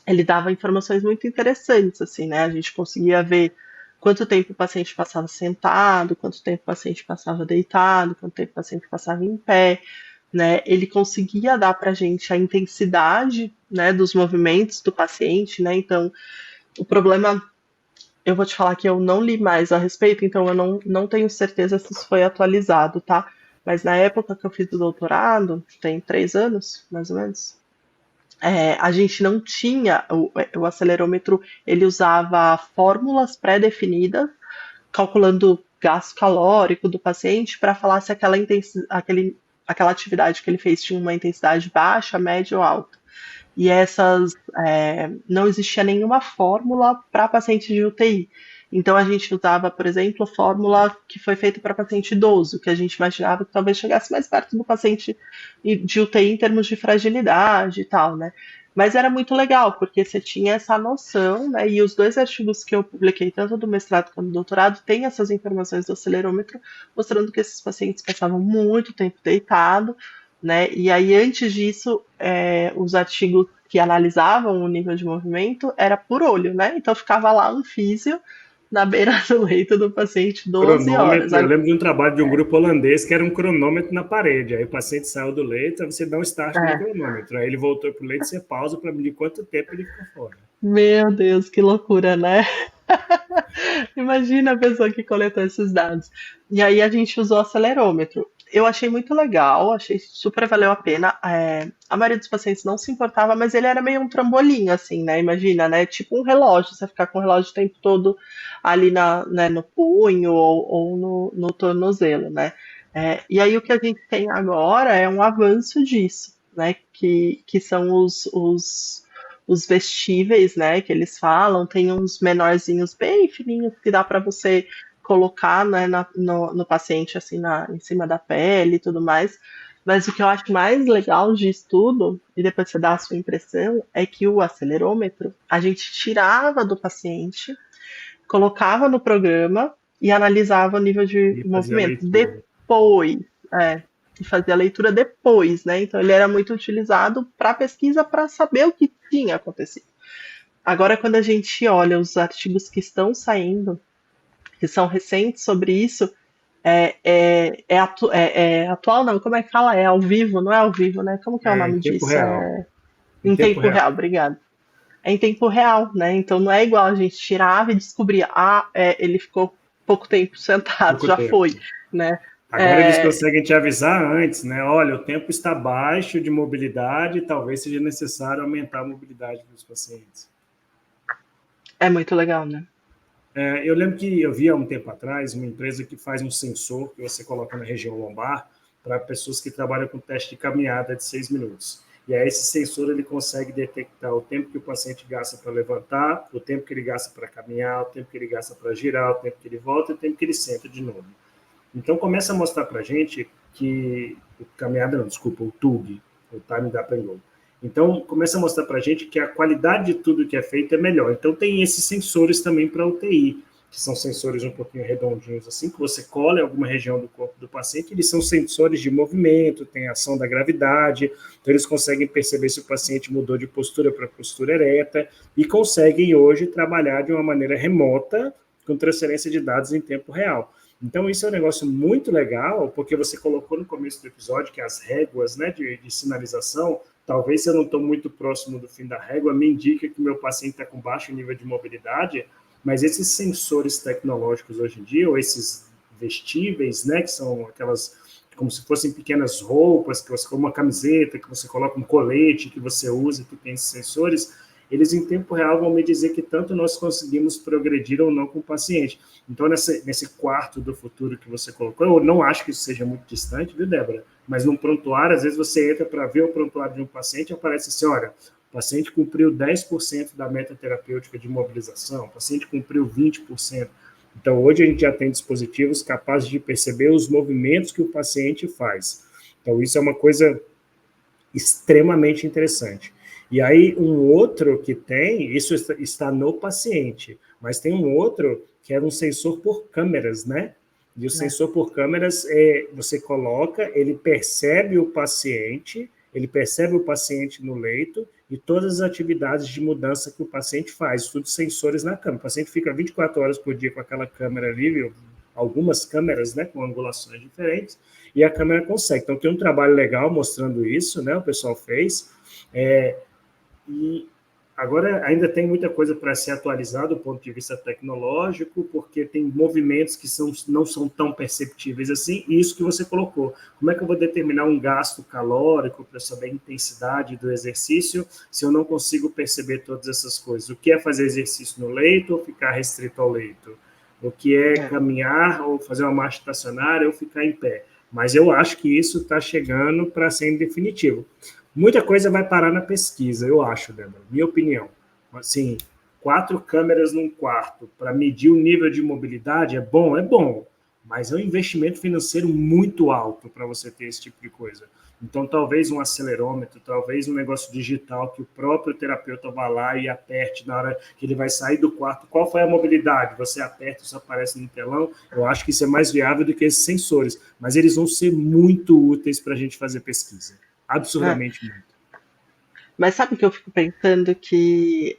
ele dava informações muito interessantes, assim, né? A gente conseguia ver quanto tempo o paciente passava sentado, quanto tempo o paciente passava deitado, quanto tempo o paciente passava em pé, né? Ele conseguia dar para a gente a intensidade, né, dos movimentos do paciente, né? Então, o problema, eu vou te falar que eu não li mais a respeito, então eu não tenho certeza se isso foi atualizado, tá? Mas na época que eu fiz o doutorado, tem 3 anos, mais ou menos, a gente não tinha o acelerômetro, ele usava fórmulas pré-definidas, calculando gasto calórico do paciente para falar se aquela atividade que ele fez tinha uma intensidade baixa, média ou alta. E não existia nenhuma fórmula para paciente de UTI. Então a gente usava, por exemplo, a fórmula que foi feita para paciente idoso, que a gente imaginava que talvez chegasse mais perto do paciente de UTI em termos de fragilidade e tal, né? Mas era muito legal, porque você tinha essa noção, né? E os 2 artigos que eu publiquei, tanto do mestrado quanto do doutorado, têm essas informações do acelerômetro, mostrando que esses pacientes passavam muito tempo deitado, né? E aí, antes disso, os artigos que analisavam o nível de movimento era por olho, né? Então ficava lá um físio na beira do leito do paciente 12 horas. Cronômetro, eu lembro de um trabalho de um grupo holandês que era um cronômetro na parede. Aí o paciente saiu do leito, aí você dá um start no É. cronômetro. Aí ele voltou para o leito, você pausa para medir quanto tempo ele ficou fora. Meu Deus, que loucura, né? Imagina a pessoa que coletou esses dados. E aí a gente usou o acelerômetro. Eu achei muito legal, achei super valeu a pena. A maioria dos pacientes não se importava, mas ele era meio um trambolim, assim, né? Imagina, né? Tipo um relógio, você ficar com o relógio o tempo todo ali né, no punho ou no tornozelo, né? E aí o que a gente tem agora é um avanço disso, né? Que são os vestíveis, né, que eles falam, tem uns menorzinhos bem fininhos que dá para você colocar, né, no paciente, assim, em cima da pele e tudo mais. Mas o que eu acho mais legal disso tudo, e depois você dá a sua impressão, é que o acelerômetro a gente tirava do paciente, colocava no programa e analisava o nível de E fazer a movimento. leitura. Depois, e fazia a leitura depois, né? Então ele era muito utilizado para pesquisa para saber o que tinha acontecido. Agora, quando a gente olha os artigos que estão saindo, que são recentes sobre isso, atual, não, como é que fala? É ao vivo, não é ao vivo, né? Como que é o Em nome tempo disso? real. Em Em tempo tempo real. real, obrigado. É em tempo real, né? Então não é igual a gente tirava e descobria, ele ficou pouco tempo sentado, Pouco já tempo. foi, né? Agora eles conseguem te avisar antes, né? Olha, o tempo está baixo de mobilidade, talvez seja necessário aumentar a mobilidade dos pacientes. É muito legal, né? Eu lembro que eu vi há um tempo atrás uma empresa que faz um sensor que você coloca na região lombar para pessoas que trabalham com teste de caminhada de 6 minutos. E aí esse sensor ele consegue detectar o tempo que o paciente gasta para levantar, o tempo que ele gasta para caminhar, o tempo que ele gasta para girar, o tempo que ele volta e o tempo que ele senta de novo. Então começa a mostrar para a gente que o caminhada não, desculpa, o TUG, o Time Up and Go. Então começa a mostrar para a gente que a qualidade de tudo que é feito é melhor. Então tem esses sensores também para UTI, que são sensores um pouquinho redondinhos, assim, que você cola em alguma região do corpo do paciente, eles são sensores de movimento, tem ação da gravidade, então eles conseguem perceber se o paciente mudou de postura para postura ereta, e conseguem hoje trabalhar de uma maneira remota, com transferência de dados em tempo real. Então, isso é um negócio muito legal, porque você colocou no começo do episódio que as réguas, né, de sinalização, talvez se eu não estou muito próximo do fim da régua, me indica que o meu paciente está com baixo nível de mobilidade, mas esses sensores tecnológicos hoje em dia, ou esses vestíveis, né, que são aquelas, como se fossem pequenas roupas, que você, como uma camiseta, que você coloca um colete, que você usa, que tem esses sensores, eles em tempo real vão me dizer que tanto nós conseguimos progredir ou não com o paciente. Então, nesse quarto do futuro que você colocou, eu não acho que isso seja muito distante, viu, Débora? Mas num prontuário, às vezes você entra para ver o prontuário de um paciente e aparece assim, olha, o paciente cumpriu 10% da meta terapêutica de mobilização, o paciente cumpriu 20%. Então, hoje a gente já tem dispositivos capazes de perceber os movimentos que o paciente faz. Então, isso é uma coisa extremamente interessante. E aí, um outro que tem, isso está no paciente, mas tem um outro que é um sensor por câmeras, né? E o sensor por câmeras, você coloca, ele percebe o paciente no leito e todas as atividades de mudança que o paciente faz, tudo sensores na câmera. O paciente fica 24 horas por dia com aquela câmera ali, viu? Algumas câmeras, né, com angulações diferentes, e a câmera consegue. Então, tem um trabalho legal mostrando isso, né, o pessoal fez, e agora ainda tem muita coisa para ser atualizada do ponto de vista tecnológico, porque tem movimentos que não são tão perceptíveis assim, e isso que você colocou. Como é que eu vou determinar um gasto calórico para saber a intensidade do exercício se eu não consigo perceber todas essas coisas? O que é fazer exercício no leito ou ficar restrito ao leito? O que é caminhar ou fazer uma marcha estacionária ou ficar em pé? Mas eu acho que isso está chegando para ser definitivo. Muita coisa vai parar na pesquisa, eu acho, Débora, minha opinião. Assim, 4 câmeras num quarto para medir o nível de mobilidade é bom, mas é um investimento financeiro muito alto para você ter esse tipo de coisa. Então, talvez um acelerômetro, talvez um negócio digital que o próprio terapeuta vá lá e aperte na hora que ele vai sair do quarto. Qual foi a mobilidade? Você aperta, isso aparece no telão. Eu acho que isso é mais viável do que esses sensores, mas eles vão ser muito úteis para a gente fazer pesquisa. Absurdamente muito. Mas sabe que eu fico pensando que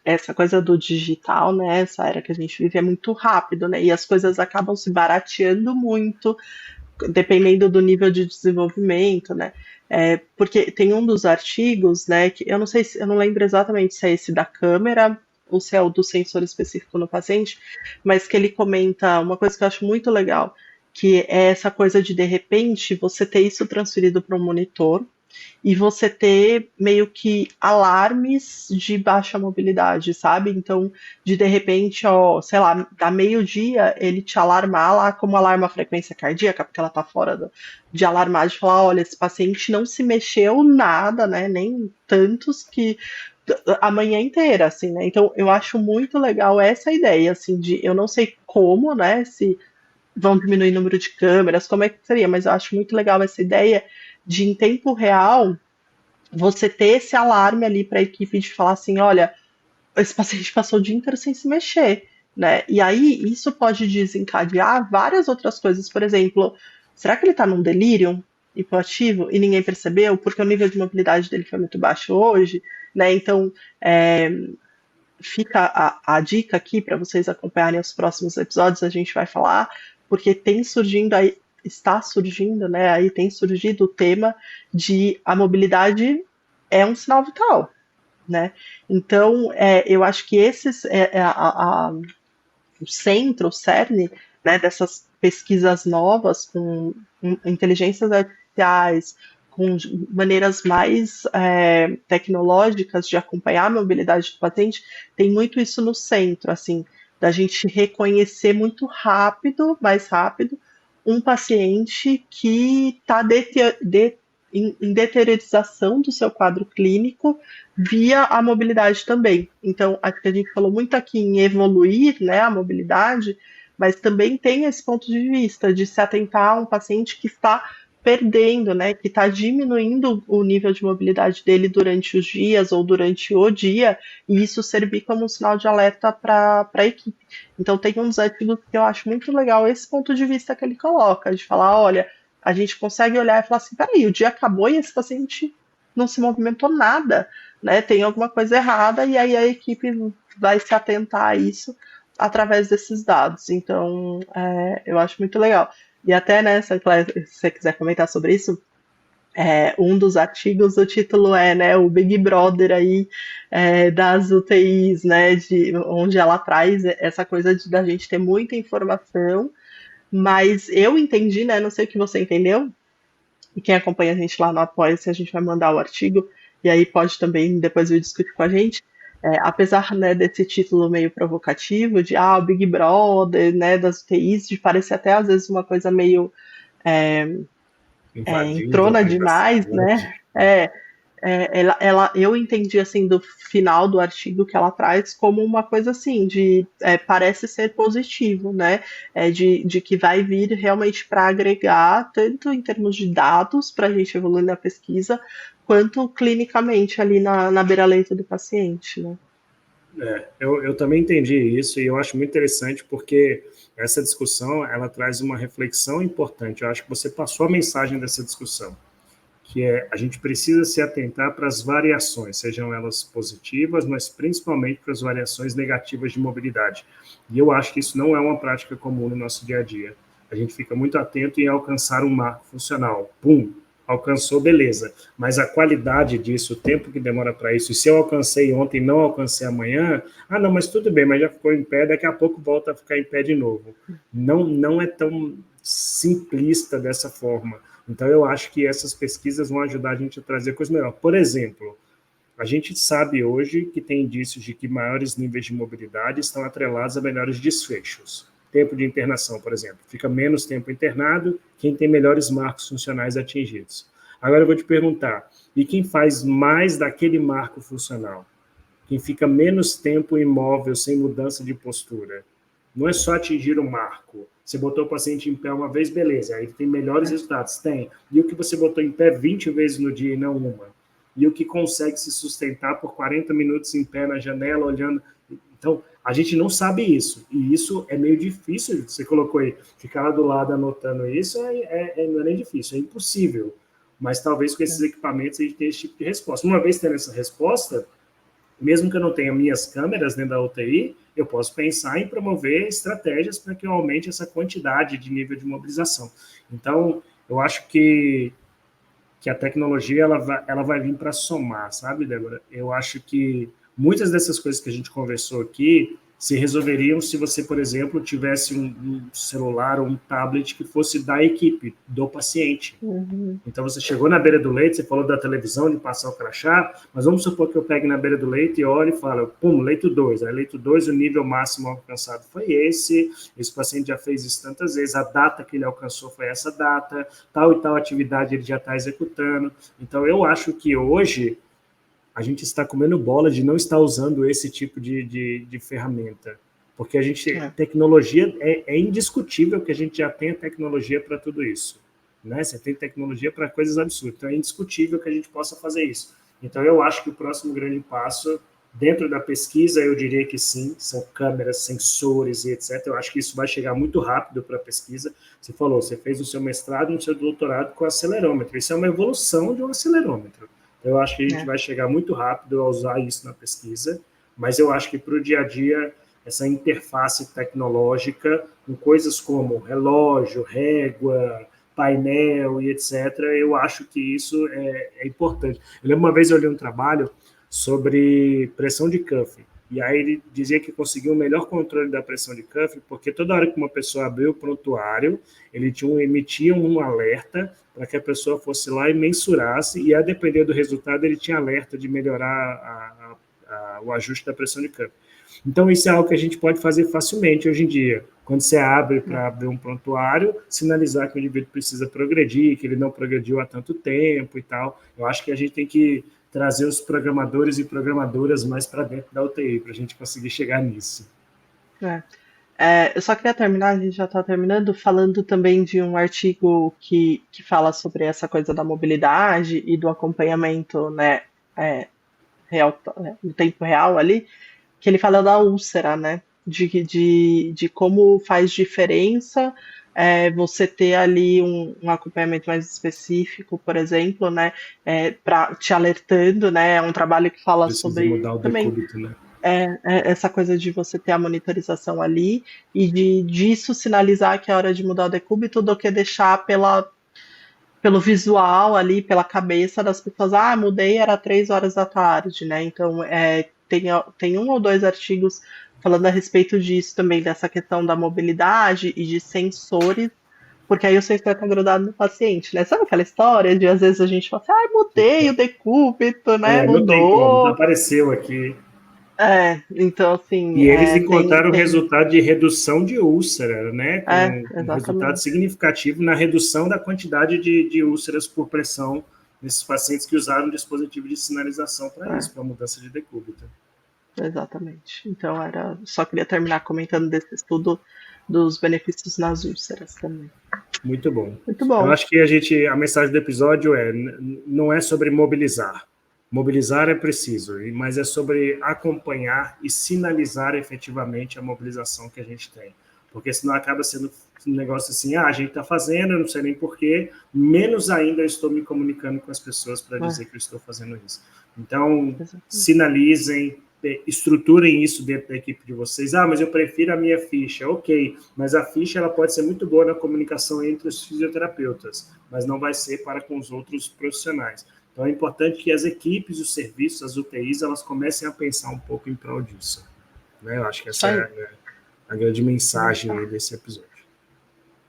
essa coisa do digital, né? Essa era que a gente vive é muito rápido, né? E as coisas acabam se barateando muito, dependendo do nível de desenvolvimento, né? Porque tem um dos artigos, né? Que eu não sei, eu não lembro exatamente se é esse da câmera ou se é o do sensor específico no paciente, mas que ele comenta uma coisa que eu acho muito legal, que é essa coisa de repente, você ter isso transferido para um monitor e você ter meio que alarmes de baixa mobilidade, sabe? Então, de repente, ó, sei lá, da meio-dia, ele te alarmar lá como alarma a frequência cardíaca, porque ela tá fora de alarmar, de falar, olha, esse paciente não se mexeu nada, né? Nem tantos que a manhã inteira, assim, né? Então, eu acho muito legal essa ideia, assim, de eu não sei como, né? Se vão diminuir o número de câmeras, como é que seria? Mas eu acho muito legal essa ideia de, em tempo real, você ter esse alarme ali para a equipe de falar assim, olha, esse paciente passou o dia inteiro sem se mexer, né? E aí isso pode desencadear várias outras coisas. Por exemplo, será que ele está num delírio hipoativo e ninguém percebeu porque o nível de mobilidade dele foi muito baixo hoje, né? Então, fica a dica aqui para vocês acompanharem os próximos episódios, a gente vai falar, porque tem surgindo aí, está surgindo, né? Aí tem surgido o tema de a mobilidade é um sinal vital, né? Então, eu acho que esses o centro, o cerne, né, dessas pesquisas novas com inteligências artificiais, com maneiras mais tecnológicas de acompanhar a mobilidade do paciente, tem muito isso no centro, assim, da gente reconhecer muito rápido, mais rápido, um paciente que está em deteriorização do seu quadro clínico via a mobilidade também. Então, acho que a gente falou muito aqui em evoluir, né, a mobilidade, mas também tem esse ponto de vista de se atentar a um paciente que está perdendo, né? Que está diminuindo o nível de mobilidade dele durante os dias ou durante o dia, e isso servir como um sinal de alerta para a equipe. Então tem um dos artigos que eu acho muito legal esse ponto de vista que ele coloca, de falar, olha, a gente consegue olhar e falar assim, peraí, o dia acabou e esse paciente não se movimentou nada, né? Tem alguma coisa errada, e aí a equipe vai se atentar a isso através desses dados. Então, eu acho muito legal. E até, né, se você quiser comentar sobre isso, um dos artigos, o título é, né, o Big Brother aí das UTIs, né, onde ela traz essa coisa da gente ter muita informação, mas eu entendi, né, não sei o que você entendeu, e quem acompanha a gente lá no Apoia-se, a gente vai mandar o artigo, e aí pode também depois vir discutir com a gente. Apesar, né, desse título meio provocativo de o Big Brother, né, das UTIs, de parecer até às vezes uma coisa meio é, Invadindo a entrona demais, né? privacidade. Eu entendi assim do final do artigo que ela traz como uma coisa assim de parece ser positivo, né? De que vai vir realmente para agregar tanto em termos de dados para a gente evoluir na pesquisa, quanto clinicamente ali na beira-leito do paciente, né? Eu também entendi isso e eu acho muito interessante porque essa discussão ela traz uma reflexão importante. Eu acho que você passou a mensagem dessa discussão, que é a gente precisa se atentar para as variações, sejam elas positivas, mas principalmente para as variações negativas de mobilidade. E eu acho que isso não é uma prática comum no nosso dia a dia. A gente fica muito atento em alcançar um marco funcional. Pum, alcançou, beleza. Mas a qualidade disso, o tempo que demora para isso, e se eu alcancei ontem e não alcancei amanhã, não, mas tudo bem, mas já ficou em pé, daqui a pouco volta a ficar em pé de novo. Não é tão simplista dessa forma. Então, eu acho que essas pesquisas vão ajudar a gente a trazer coisas melhores. Por exemplo, a gente sabe hoje que tem indícios de que maiores níveis de mobilidade estão atrelados a melhores desfechos. Tempo de internação, por exemplo. Fica menos tempo internado quem tem melhores marcos funcionais atingidos. Agora eu vou te perguntar, e quem faz mais daquele marco funcional? Quem fica menos tempo imóvel, sem mudança de postura? Não é só atingir o marco. Você botou o paciente em pé uma vez, beleza, aí ele tem melhores resultados. Tem. E o que você botou em pé 20 vezes no dia e não uma? E o que consegue se sustentar por 40 minutos em pé na janela, olhando. Então, a gente não sabe isso. E isso é meio difícil. Você colocou aí, ficar lá do lado anotando isso, não é nem difícil, é impossível. Mas talvez com esses equipamentos a gente tenha esse tipo de resposta. Uma vez tendo essa resposta, mesmo que eu não tenha minhas câmeras dentro da UTI, eu posso pensar em promover estratégias para que eu aumente essa quantidade de nível de mobilização. Então, eu acho que a tecnologia ela vai vir para somar, sabe, Débora? Eu acho que muitas dessas coisas que a gente conversou aqui se resolveriam se você, por exemplo, tivesse um celular ou um tablet que fosse da equipe, do paciente. Uhum. Então, você chegou na beira do leito, você falou da televisão, de passar o crachá, mas vamos supor que eu pegue na beira do leito e olhe e falo, pum, leito 2. Aí, leito 2, o nível máximo alcançado foi esse paciente já fez isso tantas vezes, a data que ele alcançou foi essa data, tal e tal atividade ele já está executando. Então, eu acho que hoje a gente está comendo bola de não estar usando esse tipo de ferramenta. Porque a gente, tecnologia, é indiscutível que a gente já tenha tecnologia para tudo isso. Né? Você tem tecnologia para coisas absurdas. Então é indiscutível que a gente possa fazer isso. Então eu acho que o próximo grande passo, dentro da pesquisa, eu diria que sim, são câmeras, sensores e etc. Eu acho que isso vai chegar muito rápido para a pesquisa. Você falou, você fez o seu mestrado e o seu doutorado com acelerômetro. Isso é uma evolução de um acelerômetro. Eu acho que a gente vai chegar muito rápido a usar isso na pesquisa, mas eu acho que para o dia a dia, essa interface tecnológica, com coisas como relógio, régua, painel e etc., eu acho que isso é importante. Eu lembro uma vez eu li um trabalho sobre pressão de cuff, e aí ele dizia que conseguiu o melhor controle da pressão de cuff, porque toda hora que uma pessoa abriu o prontuário, ele emitia um alerta para que a pessoa fosse lá e mensurasse, e a depender do resultado, ele tinha alerta de melhorar o ajuste da pressão de cuff. Então, isso é algo que a gente pode fazer facilmente hoje em dia. Quando você abre para abrir um prontuário, sinalizar que o indivíduo precisa progredir, que ele não progrediu há tanto tempo e tal. Eu acho que a gente tem que trazer os programadores e programadoras mais para dentro da UTI, para a gente conseguir chegar nisso. Eu só queria terminar, a gente já está terminando, falando também de um artigo que fala sobre essa coisa da mobilidade e do acompanhamento, né, é, real, no tempo real ali, que ele fala da úlcera, né? De como faz diferença você ter ali um acompanhamento mais específico, por exemplo, né? Para te alertando, né? É um trabalho que fala Precisa sobre mudar o também decúbito, né? essa coisa de você ter a monitorização ali e disso sinalizar que é hora de mudar o decúbito do que deixar pelo visual ali, pela cabeça das pessoas, mudei, era 3 horas da tarde, né? Então, tem um ou dois artigos falando a respeito disso também, dessa questão da mobilidade e de sensores, porque aí o sensor está grudado no paciente, né? Sabe aquela história de às vezes a gente fala assim, mudei o decúbito, né? Não tem como, Mudou. apareceu aqui. Então assim, E eles tem, encontraram tem, resultado de redução de úlcera, né? Com um resultado exatamente, significativo na redução da quantidade de úlceras por pressão nesses pacientes que usaram o dispositivo de sinalização para é, isso, para mudança de decúbito. exatamente. Então só queria terminar comentando desse estudo dos benefícios nas úlceras também. Muito bom. Muito Eu bom. acho que a mensagem do episódio não é sobre mobilizar. Mobilizar é preciso, mas é sobre acompanhar e sinalizar efetivamente a mobilização que a gente tem. Porque senão acaba sendo um negócio assim, a gente está fazendo, eu não sei nem porquê, menos ainda eu estou me comunicando com as pessoas para dizer que eu estou fazendo isso. Então, Exatamente. sinalizem, estruturem isso dentro da equipe de vocês. Mas eu prefiro a minha ficha. Ok, mas a ficha ela pode ser muito boa na comunicação entre os fisioterapeutas, mas não vai ser para com os outros profissionais. Então é importante que as equipes, os serviços, as UTIs, elas comecem a pensar um pouco em prol disso. Né? Eu acho que Isso essa aí. é a grande mensagem desse episódio.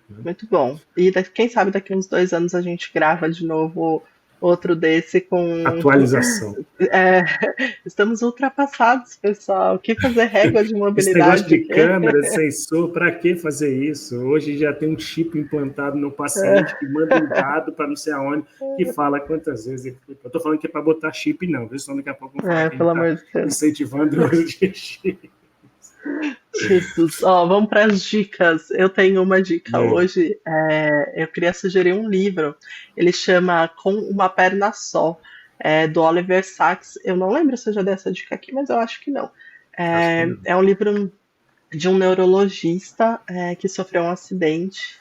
Muito bom. E quem sabe daqui uns 2 anos a gente grava de novo outro desse com. Atualização. É, estamos ultrapassados, pessoal. O que fazer régua de Esse negócio mobilidade de aqui? câmera, sensor, para que fazer isso? Hoje já tem um chip implantado no paciente que manda um dado para não sei aonde, que fala quantas vezes. Eu estou falando que é para botar chip, não. Senão daqui a pouco vão falar que a gente Pelo está amor de Deus. incentivando o uso de chip. Jesus. Vamos para as dicas. Eu tenho uma dica hoje. Eu queria sugerir um livro. Ele chama Com uma Perna Só, do Oliver Sacks. Eu não lembro se eu já dei essa dica aqui, mas eu acho que não. Acho que não. É um livro de um neurologista que sofreu um acidente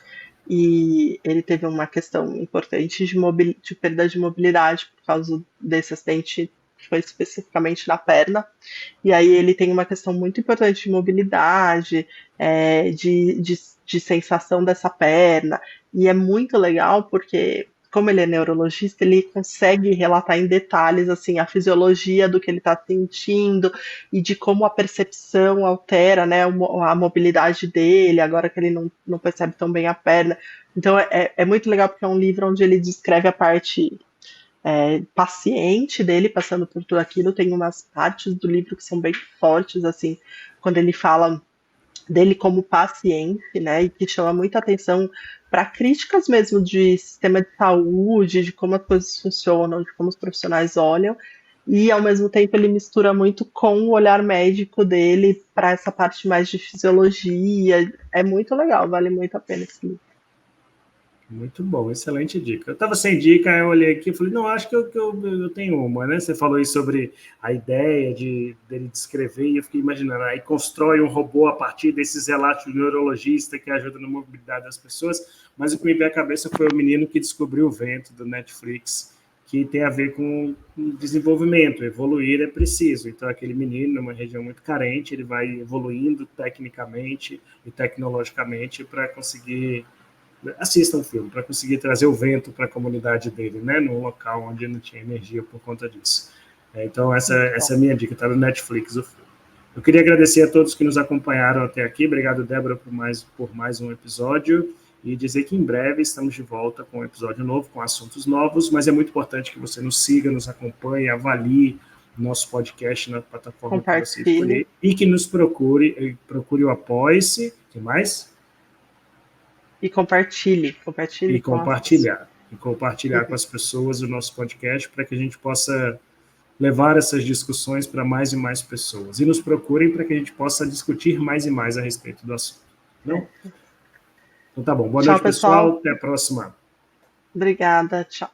e ele teve uma questão importante de perda de mobilidade por causa desse acidente que foi especificamente na perna. E aí ele tem uma questão muito importante de mobilidade, de sensação dessa perna. E é muito legal porque, como ele é neurologista, ele consegue relatar em detalhes assim a fisiologia do que ele está sentindo e de como a percepção altera, né, a mobilidade dele, agora que ele não percebe tão bem a perna. Então é muito legal porque é um livro onde ele descreve a parte paciente dele passando por tudo aquilo. Tem umas partes do livro que são bem fortes, assim, quando ele fala dele como paciente, né, e que chama muita atenção para críticas mesmo de sistema de saúde, de como as coisas funcionam, de como os profissionais olham, e ao mesmo tempo ele mistura muito com o olhar médico dele para essa parte mais de fisiologia. É muito legal, vale muito a pena esse livro. Muito bom, excelente dica. Eu estava sem dica, eu olhei aqui e falei, não, acho que eu tenho uma, né? Você falou aí sobre a ideia dele descrever, e eu fiquei imaginando, aí constrói um robô a partir desses relatos do neurologista que ajuda na mobilidade das pessoas, mas o que me veio à cabeça foi o menino que descobriu o vento, do Netflix, que tem a ver com desenvolvimento, evoluir é preciso. Então, aquele menino, numa região muito carente, ele vai evoluindo tecnicamente e tecnologicamente para conseguir assistam o filme, para conseguir trazer o vento para a comunidade dele, né, num local onde não tinha energia por conta disso. Então, essa é a minha dica, está no Netflix o filme. Eu queria agradecer a todos que nos acompanharam até aqui, obrigado, Débora, por mais um episódio, e dizer que em breve estamos de volta com um episódio novo, com assuntos novos, mas é muito importante que você nos siga, nos acompanhe, avalie nosso podcast na plataforma que você escolher, e que nos procure o Apoie-se, o que mais? E compartilhe E compartilhar com as pessoas o nosso podcast para que a gente possa levar essas discussões para mais e mais pessoas. E nos procurem para que a gente possa discutir mais e mais a respeito do assunto. Não? Então tá bom. Boa noite, pessoal. Até a próxima. Obrigada. Tchau.